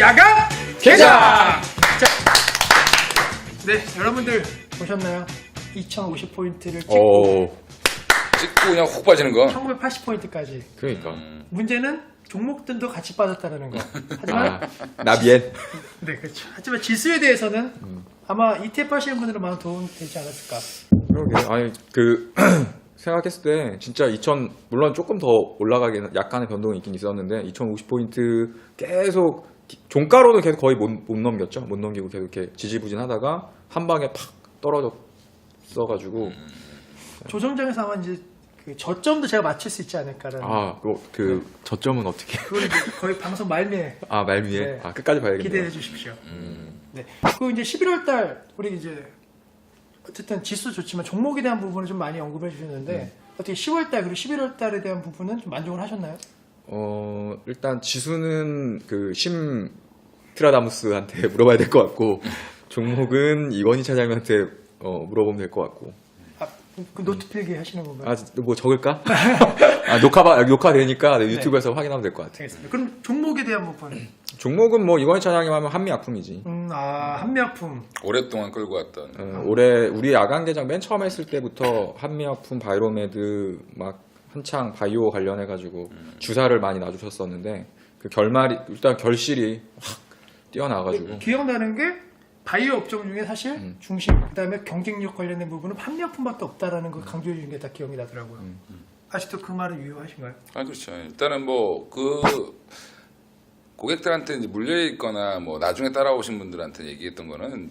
야간 개장! 자, 네, 여러분들 보셨나요? 2050포인트를 찍고 찍고 그냥 훅 빠지는 거. 1980포인트까지. 그러니까. 문제는 종목들도 같이 빠졌다는 거. 하지만 나비엔. 네, 그렇죠. 하지만 지수에 대해서는 아마 ETF 하시는 분들은 많은 도움이 되지 않았을까. 그러게. 아니 생각했을 때 진짜 물론 조금 더 올라가기는 약간의 변동이 있긴 있었는데 2050포인트 계속 종가로는 계속 거의 못 넘겼죠. 못 넘기고 계속 이렇게 지지부진하다가 한 방에 팍 떨어졌어가지고 조정장에서 아마 이제 그 저점도 제가 맞출 수 있지 않을까라는. 그 저점은 어떻게? 그걸 이제 거의 방송 말미에 말미에. 네. 끝까지 봐야겠네요. 기대해 주십시오. 네. 그리고 이제 11월달 우리 이제 어쨌든 지수 좋지만 종목에 대한 부분을 좀 많이 언급해 주셨는데 어떻게 10월달 그리고 11월달에 대한 부분은 좀 만족을 하셨나요? 일단 지수는 그 심트라다무스한테 물어봐야 될 것 같고 종목은 이건희 차장님한테 물어보면 될 것 같고. 그 노트 필기 하시는 건가요? 뭐 적을까? 녹화 되니까 유튜브에서 확인하면 될 것 같아요. 알겠습니다. 그럼 종목에 대한 부분. 종목은 뭐 이건희 차장님 하면 한미약품이지. 한미약품. 오랫동안 끌고 왔던. 올해 우리 야간 개장 맨 처음 했을 때부터 한미약품, 바이로메드 막 한창 바이오 관련해가지고 주사를 많이 놔주셨었는데 그 일단 결실이 확 뛰어나가지고. 기억나는 게 바이오 업종 중에 사실 중심, 그다음에 경쟁력 관련된 부분은 한미약품밖에 없다라는 걸 강조해 주는 게 다 기억이 나더라고요. 아직도 그 말은 유효하신가요? 그렇죠. 일단은 뭐 고객들한테 이제 물려 있거나 뭐 나중에 따라오신 분들한테 얘기했던 거는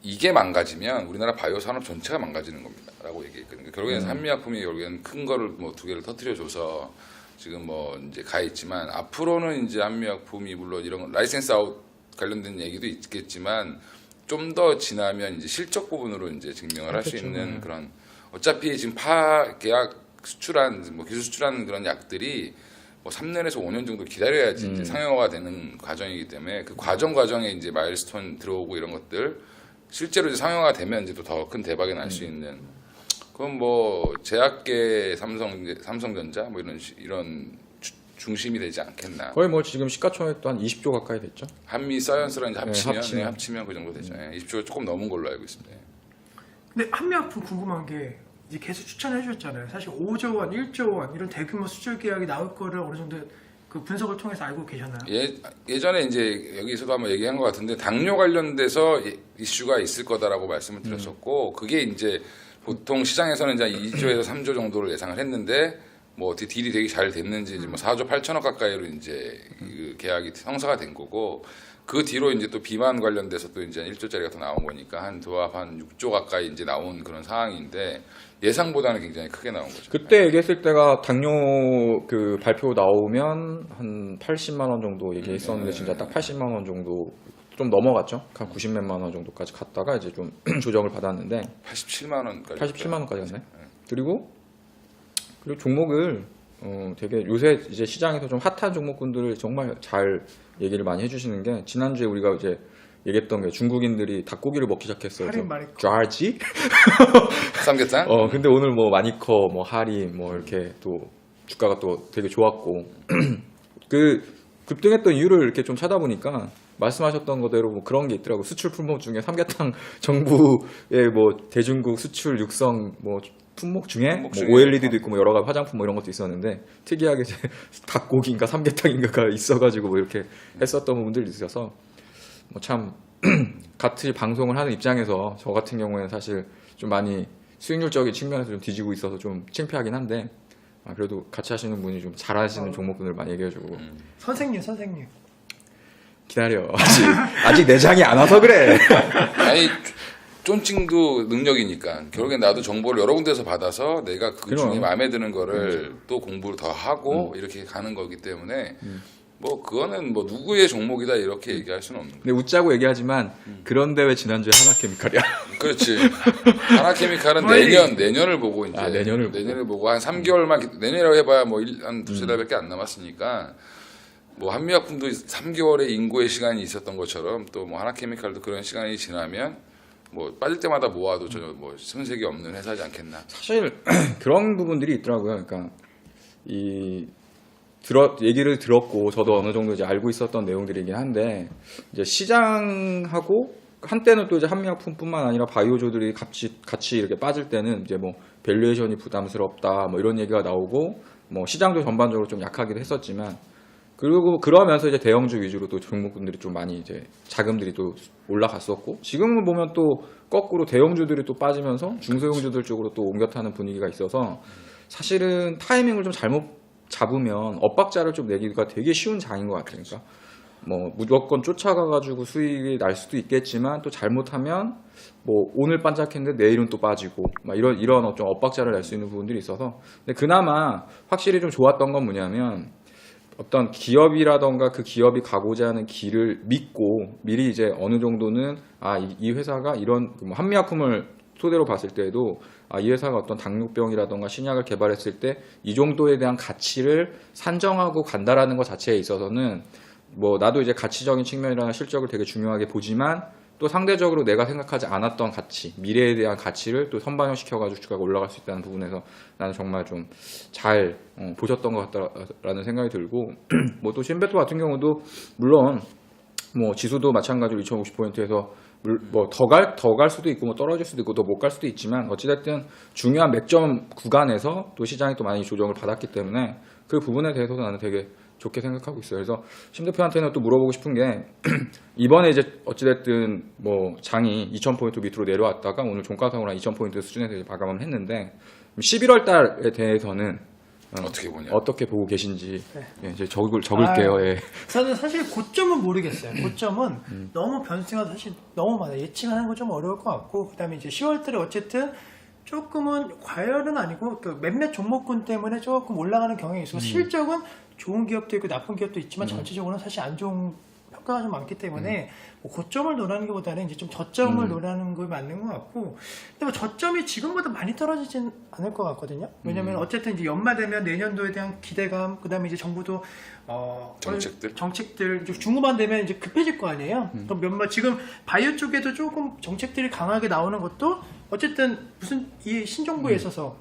이게 망가지면 우리나라 바이오 산업 전체가 망가지는 겁니다라고 얘기했거든요. 결국에는 한미약품이 결국에는 큰 거를 뭐 두 개를 터뜨려 줘서 지금 뭐 이제 가 있지만 앞으로는 이제 한미약품이 물론 이런 라이센스 아웃 관련된 얘기도 있겠지만 좀 더 지나면 이제 실적 부분으로 이제 증명을 할 수 있는 그런 어차피 지금 계약 수출한 뭐 기술 수출하는 그런 약들이 뭐 3년에서 5년 정도 기다려야지 이제 상용화가 되는 과정이기 때문에 그 과정에 이제 마일스톤 들어오고 이런 것들 실제로 이제 상용화가 되면 이제 또 더 큰 대박이 날 수 있는 그건 뭐 제약계 삼성전자 뭐 이런 중심이 되지 않겠나. 거의 뭐 지금 시가총액도 한 20조 가까이 됐죠. 한미 사이언스랑 이제 합치면, 합치면 그 정도 되죠. 20조가 조금 넘은 걸로 알고 있습니다. 근데 한미약품 궁금한 게 이제 계속 추천해 주셨잖아요. 사실 5조 원, 1조 원 이런 대규모 수출 계약이 나올 거를 어느 정도 그 분석을 통해서 알고 계셨나요? 예전에 이제 여기서도 한번 얘기한 것 같은데 당뇨 관련돼서 이슈가 있을 거다라고 말씀을 드렸었고 그게 이제 보통 시장에서는 이제 2조에서 3조 정도를 예상을 했는데 뭐 어떻게 딜이 되게 잘 됐는지 뭐 4조 8천억 가까이로 이제 그 계약이 성사가 된 거고 그 뒤로 이제 또 비만 관련돼서 또 이제 1조짜리가 더 나온 거니까 한 도합 한 6조 가까이 이제 나온 그런 상황인데 예상보다는 굉장히 크게 나온 거죠. 그때 얘기했을 때가 당뇨 그 발표 나오면 한 80만 원 정도 얘기했었는데 진짜 딱 80만 원 정도 좀 넘어갔죠. 한 90몇만 원 정도까지 갔다가 이제 좀 조정을 받았는데 87만 원까지. 87만 원까지였네. 그리고 종목을 되게 요새 이제 시장에서 좀 핫한 종목군들을 정말 잘 얘기를 많이 해주시는 게 지난주에 우리가 이제 얘기했던 게 중국인들이 닭고기를 먹기 시작했어요. 할인 마리코. 쥐? 삼계탕? 근데 오늘 뭐 마니커, 뭐 할인, 뭐 이렇게 또 주가가 또 되게 좋았고 그 급등했던 이유를 이렇게 좀 찾아보니까 말씀하셨던 거대로 뭐 그런 게 있더라고. 수출 품목 중에 삼계탕 정부의 뭐 대중국 수출 육성 뭐 품목 중에 뭐 OLED도 있고 뭐 여러 가지 화장품 뭐 이런 것도 있었는데 특이하게 이제 닭고기인가 삼계탕인가가 있어가지고 뭐 이렇게 했었던 부분들이 있어서 뭐 참 같이 방송을 하는 입장에서 저 같은 경우에는 사실 좀 많이 수익률적인 측면에서 좀 뒤지고 있어서 좀 창피하긴 한데 그래도 같이 하시는 분이 좀 잘하시는 종목군을 많이 얘기해주고 선생님 기다려 아직 내장이 안 와서 그래. 아니 쫀칭도 능력이니까 결국엔 나도 정보를 여러 군데서 받아서 내가 그 중에 마음에 드는 거를 또 공부를 더 하고 이렇게 가는 거기 때문에 뭐 그거는 뭐 누구의 종목이다 이렇게 얘기할 수는 없는 거예요. 근데 웃자고 얘기하지만 그런데 왜 지난주에 하나케미칼이야? 그렇지. 하나케미칼은 내년을 보고 이제 내년을 보고 한 3개월만 내년이라고 해봐야 뭐 한 두세 달밖에 안 남았으니까 뭐 한미약품도 3개월의 인고의 시간이 있었던 것처럼 또 뭐 하나케미칼도 그런 시간이 지나면 뭐 빠질 때마다 모아도 전혀 뭐 손색이 없는 회사지 않겠나. 사실 그런 부분들이 있더라고요. 그러니까 얘기를 들었고 저도 어느 정도 이제 알고 있었던 내용들이긴 한데 이제 시장하고 한때는 또 이제 한미약품뿐만 아니라 바이오조들이 같이 이렇게 빠질 때는 이제 뭐 밸류에이션이 부담스럽다 뭐 이런 얘기가 나오고 뭐 시장도 전반적으로 좀 약하기도 했었지만 그리고 그러면서 이제 대형주 위주로 또 종목군들이 좀 많이 이제 자금들이 또 올라갔었고 지금은 보면 또 거꾸로 대형주들이 또 빠지면서 중소형주들 쪽으로 또 옮겨 타는 분위기가 있어서 사실은 타이밍을 좀 잘못 잡으면 엇박자를 좀 내기가 되게 쉬운 장인 것 같아요. 그러니까 뭐 무조건 쫓아가가지고 수익이 날 수도 있겠지만 또 잘못하면 뭐 오늘 반짝했는데 내일은 또 빠지고 막 이런 좀 엇박자를 낼 수 있는 부분들이 있어서 근데 그나마 확실히 좀 좋았던 건 뭐냐면 어떤 기업이라던가 그 기업이 가고자 하는 길을 믿고 미리 이제 어느 정도는 이 회사가 이런 뭐 한미약품을 토대로 봤을 때에도 이 회사가 어떤 당뇨병이라던가 신약을 개발했을 때 이 정도에 대한 가치를 산정하고 간다라는 것 자체에 있어서는 뭐 나도 이제 가치적인 측면이나 실적을 되게 중요하게 보지만 또 상대적으로 내가 생각하지 않았던 가치, 미래에 대한 가치를 또 선반영시켜가지고 주가가 올라갈 수 있다는 부분에서 나는 정말 좀 잘 보셨던 것 같다라는 생각이 들고 뭐 또 신베토 같은 경우도 물론 뭐 지수도 마찬가지로 2050포인트에서 뭐 더 갈 수도 있고 뭐 떨어질 수도 있고 더 못 갈 수도 있지만 어찌됐든 중요한 맥점 구간에서 또 시장이 또 많이 조정을 받았기 때문에 그 부분에 대해서도 나는 되게 좋게 생각하고 있어요. 그래서 심 대표한테는 또 물어보고 싶은 게 이번에 이제 어찌됐든 뭐 장이 2,000포인트 밑으로 내려왔다가 오늘 종가상으로 한 2,000포인트 수준에서 이제 마감을 했는데 11월 달에 대해서는 어떻게 보냐? 어떻게 보고 계신지 예, 이제 적을게요. 예. 저는 사실 고점은 모르겠어요. 고점은 너무 변수가 사실 너무 많아요. 예측하는 건 좀 어려울 것 같고 그다음에 이제 10월달에 어쨌든 조금은 과열은 아니고 그 몇몇 종목군 때문에 조금 올라가는 경향이 있어서 실적은 좋은 기업도 있고 나쁜 기업도 있지만 전체적으로는 사실 안 좋은 평가가 좀 많기 때문에 뭐 고점을 노리는 것보다는 이제 좀 저점을 노리는 게 맞는 것 같고 근데 뭐 저점이 지금보다 많이 떨어지진 않을 것 같거든요. 왜냐면 어쨌든 이제 연말되면 내년도에 대한 기대감 그다음에 이제 정부도 정책들 이제 중후반 되면 이제 급해질 거 아니에요. 그럼 지금 바이오 쪽에도 조금 정책들이 강하게 나오는 것도 어쨌든 무슨 이 신정부에 있어서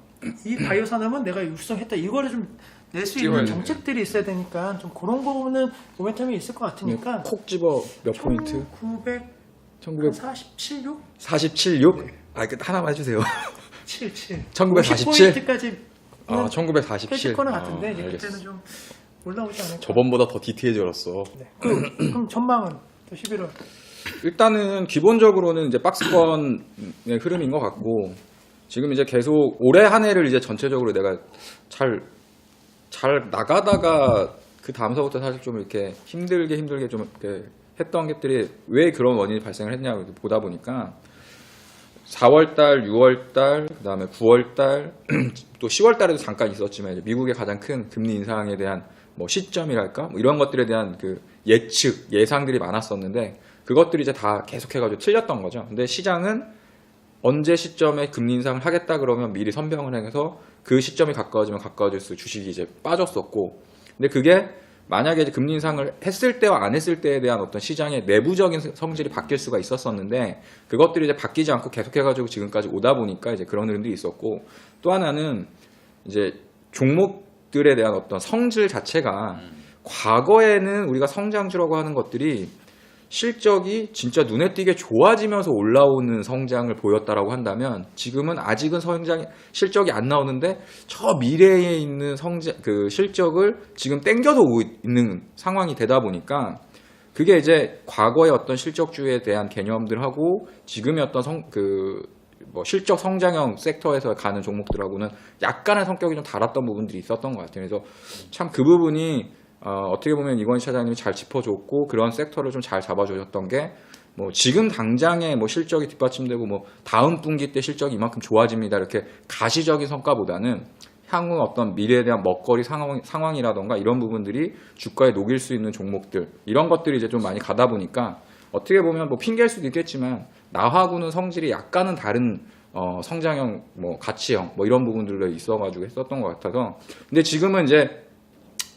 이 바이오 산업은 내가 육성했다 이거를 좀 낼 수 있는 정책들이 있어야 되니까 좀 그런 거는 모멘텀이 있을 것 같으니까 콕 집어 몇 포인트? 1947, 6? 47.6? 그 하나만 해주세요. 77. 1947? 50포인트까지 1947. 펼칠 거는 같은데 이제 알겠어. 그때는 좀 올라오지 않을까. 저번보다 더 디테일해졌어. 네. 그럼 전망은 또 11월. 일단은 기본적으로는 이제 박스권의 흐름인 것 같고 지금 이제 계속 올해 한 해를 이제 전체적으로 내가 잘 나가다가 그 다음서부터 사실 좀 이렇게 힘들게 좀 이렇게 했던 것들이 왜 그런 원인이 발생을 했냐고 보다 보니까 4월달, 6월달, 그다음에 9월달, 또 10월달에도 잠깐 있었지만 이제 미국의 가장 큰 금리 인상에 대한 뭐 시점이랄까 뭐 이런 것들에 대한 그 예상들이 많았었는데 그것들이 이제 다 계속해가지고 틀렸던 거죠. 근데 시장은 언제 시점에 금리 인상을 하겠다 그러면 미리 선병을 해서 그 시점이 가까워지면 가까워질수록 주식이 이제 빠졌었고 근데 그게 만약에 이제 금리 인상을 했을 때와 안 했을 때에 대한 어떤 시장의 내부적인 성질이 바뀔 수가 있었었는데 그것들이 이제 바뀌지 않고 계속해가지고 지금까지 오다 보니까 이제 그런 흐름들이 있었고 또 하나는 이제 종목들에 대한 어떤 성질 자체가 과거에는 우리가 성장주라고 하는 것들이 실적이 진짜 눈에 띄게 좋아지면서 올라오는 성장을 보였다라고 한다면 지금은 아직은 실적이 안 나오는데 저 미래에 있는 그 실적을 지금 땡겨서 오고 있는 상황이 되다 보니까 그게 이제 과거의 어떤 실적주에 대한 개념들하고 지금의 어떤 뭐 실적 성장형 섹터에서 가는 종목들하고는 약간의 성격이 좀 달랐던 부분들이 있었던 것 같아요. 그래서 참 그 부분이 어떻게 보면 이건희 차장님이 잘 짚어줬고 그런 섹터를 좀 잘 잡아주셨던 게 뭐 지금 당장에 뭐 실적이 뒷받침되고 뭐 다음 분기 때 실적이 이만큼 좋아집니다 이렇게 가시적인 성과보다는 향후 어떤 미래에 대한 먹거리 상황이라던가 이런 부분들이 주가에 녹일 수 있는 종목들 이런 것들이 이제 좀 많이 가다 보니까 어떻게 보면 뭐 핑계일 수도 있겠지만 나하고는 성질이 약간은 다른 성장형 뭐 가치형 뭐 이런 부분들로 있어가지고 했었던 것 같아서 근데 지금은 이제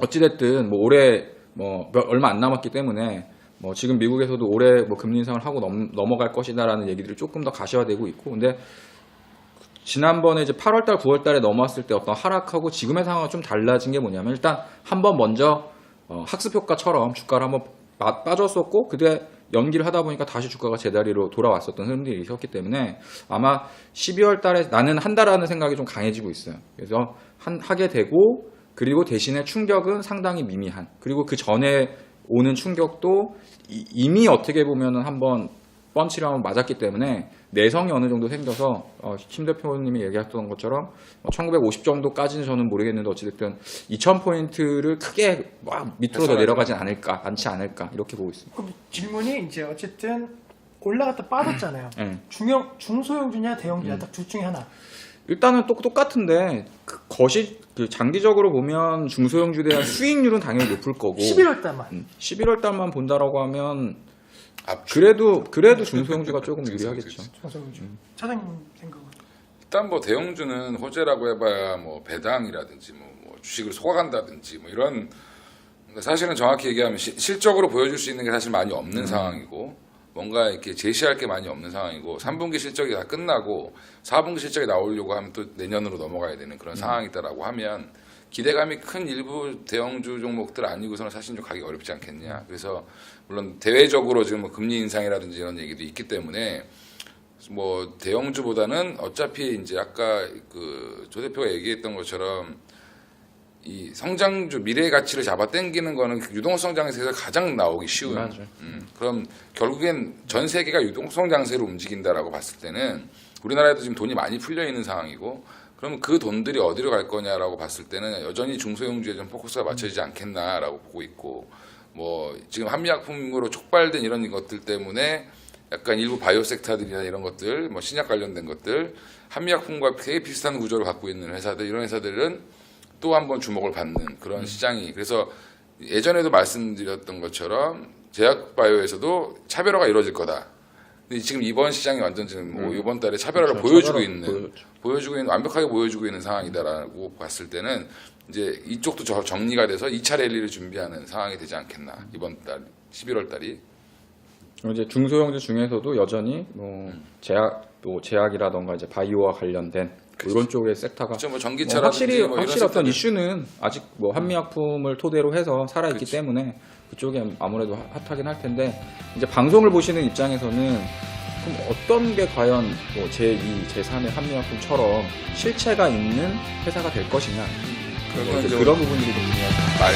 어찌됐든 뭐 올해 뭐 얼마 안 남았기 때문에 뭐 지금 미국에서도 올해 뭐 금리 인상을 하고 넘어갈 것이다라는 얘기들이 조금 더 가시화되고 있고 근데 지난번에 이제 8월달, 9월달에 넘어왔을 때 어떤 하락하고 지금의 상황은 좀 달라진 게 뭐냐면 일단 한번 먼저 학습 효과처럼 주가를 한번 빠졌었고 그때 연기를 하다 보니까 다시 주가가 제자리로 돌아왔었던 흐름들이 있었기 때문에 아마 12월 달에 나는 한다라는 생각이 좀 강해지고 있어요. 그래서 하게 되고 그리고 대신에 충격은 상당히 미미한 그리고 그 전에 오는 충격도 이미 어떻게 보면은 한번 펀치를 한번 맞았기 때문에 내성이 어느 정도 생겨서 심 대표님이 얘기했던 것처럼 1950 정도까지는 저는 모르겠는데 어찌됐든 2000포인트를 크게 막 밑으로 더 내려가진 않지 않을까 이렇게 보고 있습니다. 그럼 질문이 이제 어쨌든 올라갔다 빠졌잖아요. 네. 중소형주냐 대형주냐 딱 둘 중에 하나. 일단은 똑같은데 그 장기적으로 보면 중소형주에 대한 수익률은 당연히 높을 거고 11월 달만. 11월 달만 본다라고 하면 압축. 그래도 중소형주가 조금 유리하겠죠. 중소형주. 차장님 생각은? 일단 뭐 대형주는 호재라고 해봐야 뭐 배당이라든지 뭐 주식을 속아간다든지 뭐 이런 그러니까 사실은 정확히 얘기하면 실적으로 보여줄 수 있는 게 사실 많이 없는 상황이고 뭔가 이렇게 제시할 게 많이 없는 상황이고 3분기 실적이 다 끝나고 4분기 실적이 나오려고 하면 또 내년으로 넘어가야 되는 그런 상황이다라고 하면 기대감이 큰 일부 대형주 종목들 아니고서는 사실 좀 가기 어렵지 않겠냐. 그래서 물론 대외적으로 지금 뭐 금리 인상이라든지 이런 얘기도 있기 때문에 뭐 대형주보다는 어차피 이제 아까 그 조 대표가 얘기했던 것처럼 이 성장주 미래의 가치를 잡아 당기는 거는 유동성 장세에서 가장 나오기 쉬운. 맞아. 그럼 결국엔 전 세계가 유동성 장세로 움직인다라고 봤을 때는 우리나라에도 지금 돈이 많이 풀려 있는 상황이고 그러면 그 돈들이 어디로 갈 거냐라고 봤을 때는 여전히 중소형주에 좀 포커스가 맞춰지지 않겠나라고 보고 있고 뭐 지금 한미약품으로 촉발된 이런 것들 때문에 약간 일부 바이오 섹터들이나 이런 것들 뭐 신약 관련된 것들 한미약품과 되게 비슷한 구조를 갖고 있는 회사들 이런 회사들은 또 한 번 주목을 받는 그런 시장이 그래서 예전에도 말씀드렸던 것처럼 제약바이오에서도 차별화가 이루어질 거다. 근데 지금 이번 시장이 완전 지금 뭐 이번 달에 차별화를 그렇죠. 보여주고 차별화 있는 완벽하게 보여주고 있는 상황이다라고 봤을 때는 이제 이쪽도 정리가 돼서 2차 랠리를 준비하는 상황이 되지 않겠나 이번 달 11월 달이. 이제 중소형주 중에서도 여전히 뭐 제약이라던가 이제 바이오와 관련된 이런 쪽의 섹터가 그렇죠. 뭐 뭐 전기차라든지 뭐 이런 확실히 어떤 섹터들. 이슈는 아직 뭐 한미약품을 토대로 해서 살아있기 그치. 때문에 그쪽이 아무래도 핫하긴 할 텐데 이제 방송을 보시는 입장에서는 그럼 어떤 게 과연 뭐 제2, 제3의 한미약품처럼 실체가 있는 회사가 될 것이냐 그건 좀 그런 부분들이 좀 중요하죠. 말